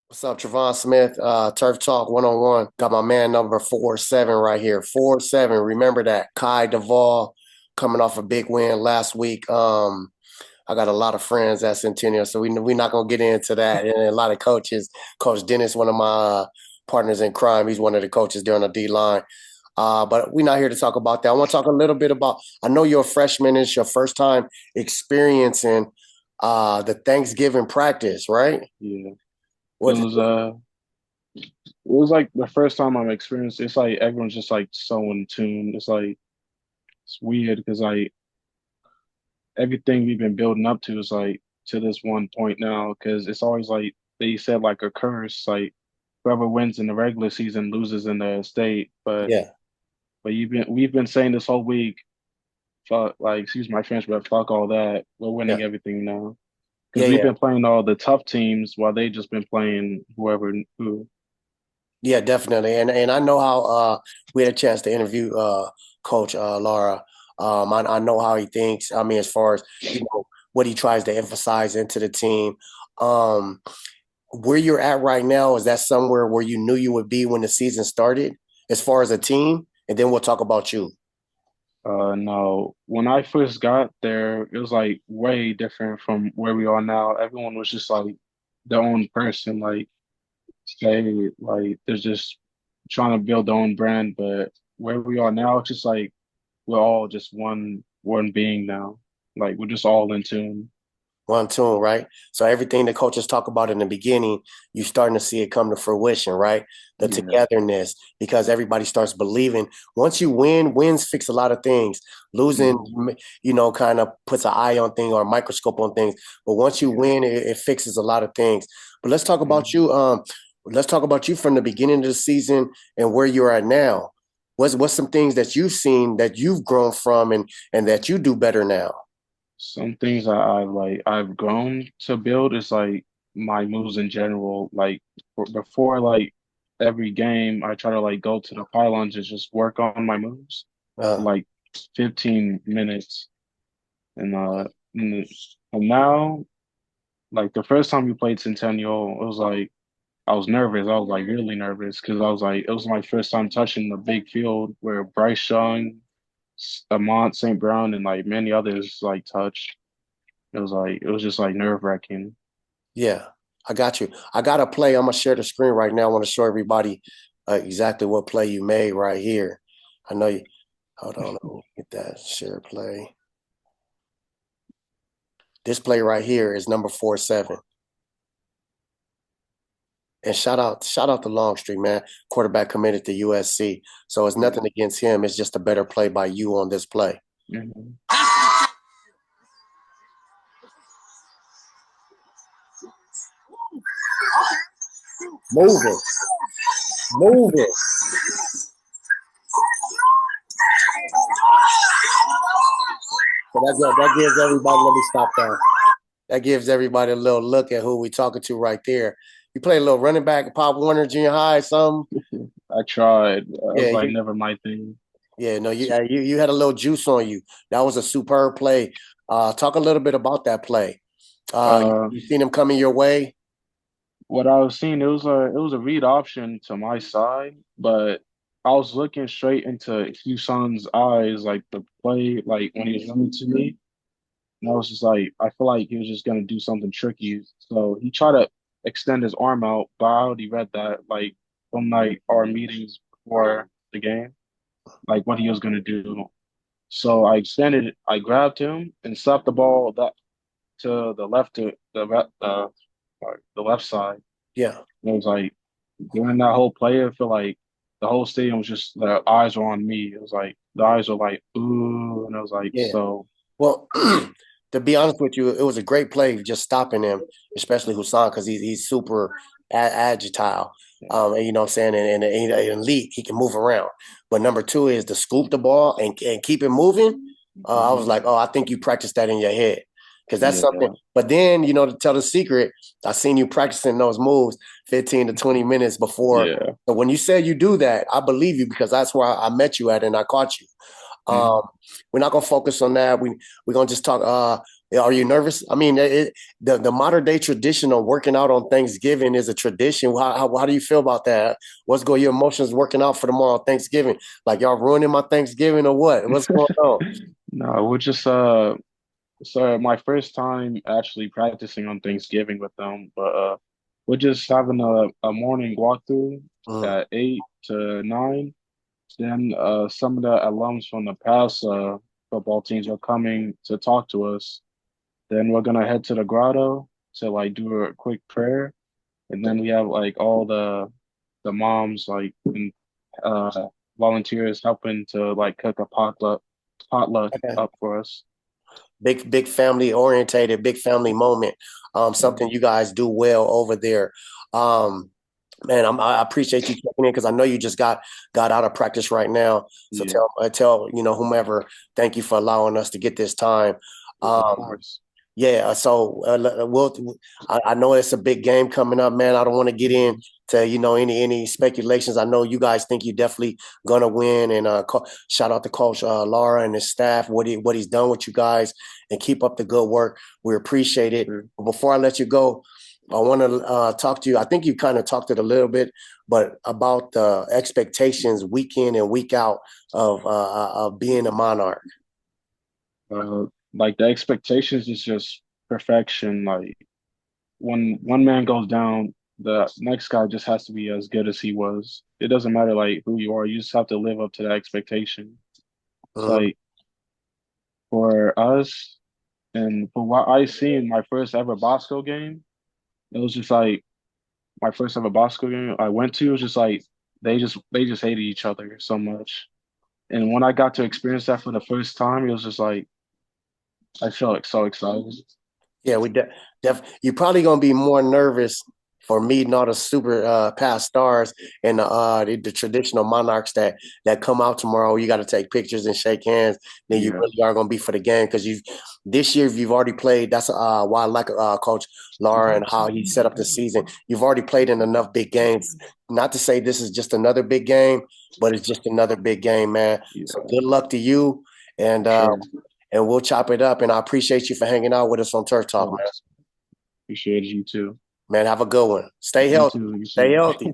What's up, Travon Smith? Turf Talk 101. Got my man number 4-7 right here. 4-7. Remember that. Kye Duval coming off a big win last week. I got a lot of friends at Centennial, so we're not gonna get into that. And a lot of coaches. Coach Dennis, one of my partners in crime, he's one of the coaches there on the D line. But we're not here to talk about that. I want to talk a little bit about. I know you're a freshman. It's your first time experiencing the Thanksgiving practice, right? Yeah, it What? was like the first time I'm experienced. It's like everyone's just like so in tune. It's like it's weird because like everything we've been building up to is like to this one point now. Because it's always like they said like a curse. Like whoever wins in the regular season loses in the state. But Yeah. we've been saying this whole week. Fuck, like excuse my French, but fuck all that. We're Yeah. winning everything now Yeah, because we've yeah, been playing all the tough teams while they just been playing whoever who. yeah, definitely. And I know how we had a chance to interview Coach Laura. I know how he thinks. I mean, as far as what he tries to emphasize into the team. Um, where you're at right now, is that somewhere where you knew you would be when the season started, as far as a team? And then we'll talk about you. No, when I first got there, it was like way different from where we are now. Everyone was just like their own person, like say like they're just trying to build their own brand. But where we are now, it's just like we're all just one being now. Like we're just all in tune. One tune, right? So everything the coaches talk about in the beginning, you're starting to see it come to fruition, right? The Yeah, togetherness, because everybody starts believing. Once you win, wins fix a lot of things. Losing, hmm kind of puts an eye on things or a microscope on things. But once you yeah. win, it fixes a lot of things. But let's talk about hmm you. Let's talk about you from the beginning of the season and where you're at now. What's some things that you've seen that you've grown from and that you do better now? Some things I've grown to build is like my moves in general. Like before like every game, I try to like go to the pylons and just work on my moves for Uh, like 15 minutes. And and now like the first time we played Centennial, it was like I was nervous. I was like really nervous because I was like it was my first time touching the big field where Bryce Young, Amont St. Brown, and like many others like touched. It was just like nerve wracking. Yeah, I got you. I got a play. I'm gonna share the screen right now. I want to show everybody exactly what play you made right here. I know you. Hold on, let me get that share play. This play right here is number 4-7. And shout out to Longstreet, man. Quarterback committed to USC. So it's Yeah. nothing against him. It's just a better play by you on this play. Mhm. Move it. Move it. So that gives everybody, let me stop that. That gives everybody a little look at who we talking to right there. You play a little running back, Pop Warner, junior high, some. I tried. I Yeah, was like never my thing. yeah. No, you had a little juice on you. That was a superb play. Talk a little bit about that play. Uh, You seen him coming your way. what I was seeing, it was a read option to my side, but I was looking straight into Houston's eyes, like the play, like when he was running to me, and I was just like, I feel like he was just gonna do something tricky. So he tried to extend his arm out, but I already read that, like from like our meetings before the game, like what he was gonna do. So I extended it, I grabbed him and slapped the ball that to the left to the left side. Yeah, And it was like during that whole play, I feel like the whole stadium was just the eyes were on me. It was like the eyes were like ooh, and I was like yeah. so Well, to be honest with you, it was a great play just stopping him, especially Husan, because he's super agile. And you know what I'm saying, and elite, he can move around. But number two is to scoop the ball and keep it moving. I was mhm. like, oh, I think you practiced that in your head because that's something. Yeah, But then, to tell the secret, I seen you practicing those moves 15 to 20 minutes before. yeah. So when you said you do that, I believe you because that's where I met you at and I caught you. Um, Mhm. we're not gonna focus on that. We're gonna just talk. Are you nervous? I mean, the modern day tradition of working out on Thanksgiving is a tradition. How do you feel about that? What's going your emotions working out for tomorrow Thanksgiving? Like y'all ruining my Thanksgiving or what? What's going on? No, we're just so my first time actually practicing on Thanksgiving with them, but we're just having a morning walkthrough Mm, at 8 to 9. Then some of the alums from the past football teams are coming to talk to us. Then we're gonna head to the grotto to like do a quick prayer, and then we have like all the moms like and uh volunteers helping to like cook a potluck okay. up for us. Big family orientated, big family moment. Something you guys do well over there. Um, Man, I appreciate you checking in because I know you just got out of practice right now. So Yeah, tell whomever, thank you for allowing us to get this time. of Um, course. yeah, so I know it's a big game coming up, man. I don't want to get Mhm. into any speculations. I know you guys think you definitely gonna win, and shout out to Coach Laura and his staff. What he's done with you guys, and keep up the good work. We appreciate it. Sure. But before I let you go, I want to talk to you. I think you kind of talked it a little bit, but about the expectations week in and week out of being a Monarch. Uh, like the expectations is just perfection. Like when one man goes down, the next guy just has to be as good as he was. It doesn't matter like who you are, you just have to live up to that expectation. It's Mhm. like for us and for what I seen my first ever Bosco game, it was just like my first ever Bosco game I went to, it was just like they just hated each other so much. And when I got to experience that for the first time, it was just like I felt like so excited. Yeah, you're probably gonna be more nervous for meeting all the super past stars and the traditional monarchs that come out tomorrow. You got to take pictures and shake hands. Then you Yeah, really are gonna be for the game because you this year you've already played. That's why I like Coach Laura and how he set up the season. You've already played in enough big games. Not to say this is just another big game, but it's just another big game, man. yeah, So good luck to you, and for uh, sure. and we'll chop it up. And I appreciate you for hanging out with us on Turf Of Talk, man. course. Appreciate you too. Man, have a good one. Stay You healthy. too. You Stay too. healthy.